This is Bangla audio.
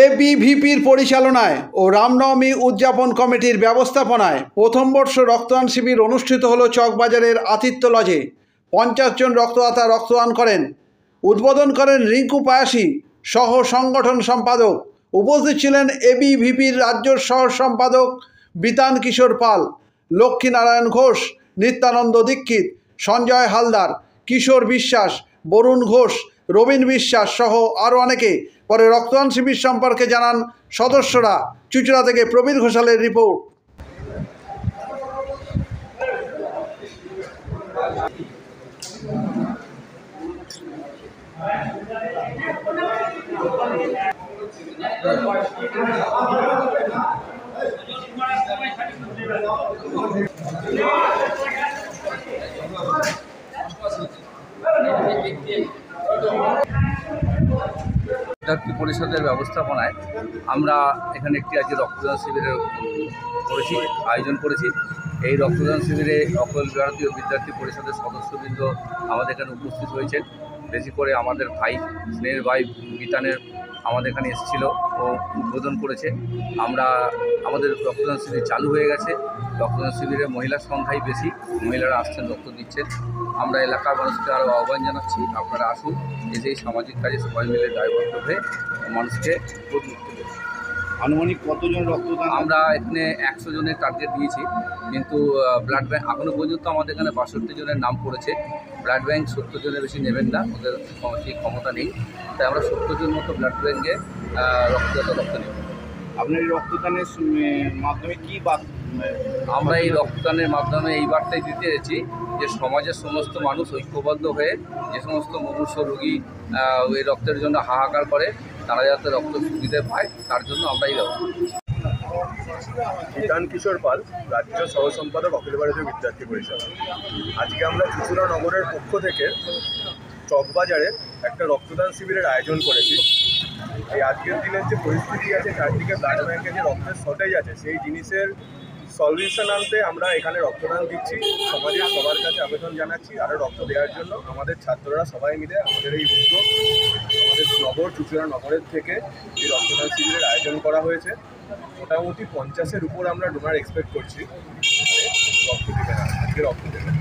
এবিভিপির পরিচালনায় ও রামনবমী উদযাপন কমিটির ব্যবস্থাপনায় প্রথম বর্ষ রক্তদান শিবির অনুষ্ঠিত হলো চকবাজারের আতিথ্য লজে। 50 জন রক্তদাতা রক্তদান করেন। উদ্বোধন করেন রিঙ্কু পায়াসী সহ সংগঠন সম্পাদক। উপস্থিত ছিলেন এবিভিপির রাজ্য সহ সম্পাদক বিতান কিশোর পাল, লক্ষ্মীনারায়ণ ঘোষ, নিত্যানন্দ দীক্ষিত, সঞ্জয় হালদার, কিশোর বিশ্বাস, বরুণ ঘোষ, রবীন বিশ্বাস সহ আরও অনেকে। পরে রক্তদান শিবির সম্পর্কে জানান সদস্যরা। চুঁচুড়া থেকে প্রবীর ঘোষালের রিপোর্ট। বিদ্যার্থী পরিষদের ব্যবস্থাপনায় আমরা এখানে একটি আজকে রক্তদান শিবিরের আয়োজন করেছি। এই রক্তদান শিবিরে অখিল ভারতীয় বিদ্যার্থী পরিষদের সদস্যবৃন্দ আমাদের এখানে উপস্থিত হয়েছেন। বেশি করে আমাদের ভাই, স্নেহের ভাই বিতানের আমাদের এখানে এসেছিল ও উদ্বোধন করেছে। আমাদের রক্তদান শিবির চালু হয়ে গেছে। রক্তদান শিবিরে মহিলার সংখ্যাই বেশি, মহিলারা আসছেন, রক্ত দিচ্ছেন। আমরা এলাকার মানুষকে আরও আহ্বান জানাচ্ছি, আপনারা আসুন, এসে এই সামাজিক কাজে সবাই মিলে দায়বদ্ধ হয়ে মানুষকে উদ্বুদ্ধ করুন। আনুমানিক কতজন রক্তদান? আমরা এখানে 100 জনের টার্গেট দিয়েছি, কিন্তু ব্লাড ব্যাঙ্ক এখনও পর্যন্ত আমাদের এখানে 62 জনের নাম পড়েছে। ব্লাড ব্যাঙ্ক 70 জনের বেশি নেবেন না, ওদের সেই ক্ষমতা নেই। তাই আমরা 70 জন মতো ব্লাড ব্যাঙ্কে রক্ত নেব। আপনার এই রক্তদানের মাধ্যমে কী আমরা এই রক্তদানের মাধ্যমে এই বার্তাই দিতে এসেছি যে সমাজের সমস্ত মানুষ ঐক্যবদ্ধ হয়ে যে সমস্ত মুমূর্ষ রোগী এই রক্তের জন্য হাহাকার করে, তারা যাতে রক্ত সুবিধে পায়, তার জন্য আমরা এই ব্যবস্থা করছি। বিতান কিশোর পাল, রাজ্য সহ সম্পাদক অখিল ভারতীয় বিদ্যার্থী পরিষদ। আজকে আমরা চুঁচুড়া নগরের পক্ষ থেকে চকবাজারে একটা রক্তদান শিবিরের আয়োজন করেছি। এই আজকের দিনের যে পরিস্থিতি আছে, চারদিকে ব্লাড ব্যাঙ্কে যে রক্তের শর্টেজ আছে, সেই জিনিসের সলিউশন আনতে আমরা এখানে রক্তদান দিচ্ছি। সমাজের সবার কাছে আবেদন জানাচ্ছি আরও রক্ত দেওয়ার জন্য। আমাদের ছাত্ররা সবাই মিলে আমাদের এই উদ্যোগ, আমাদের চুঁচুড়া নগরের থেকে এই রক্তদান শিবিরের আয়োজন করা হয়েছে। মোটামুটি 50-এর উপর আমরা ডোনার এক্সপেক্ট করছি রক্ত দেবেন, আজকে রক্ত দেবেন।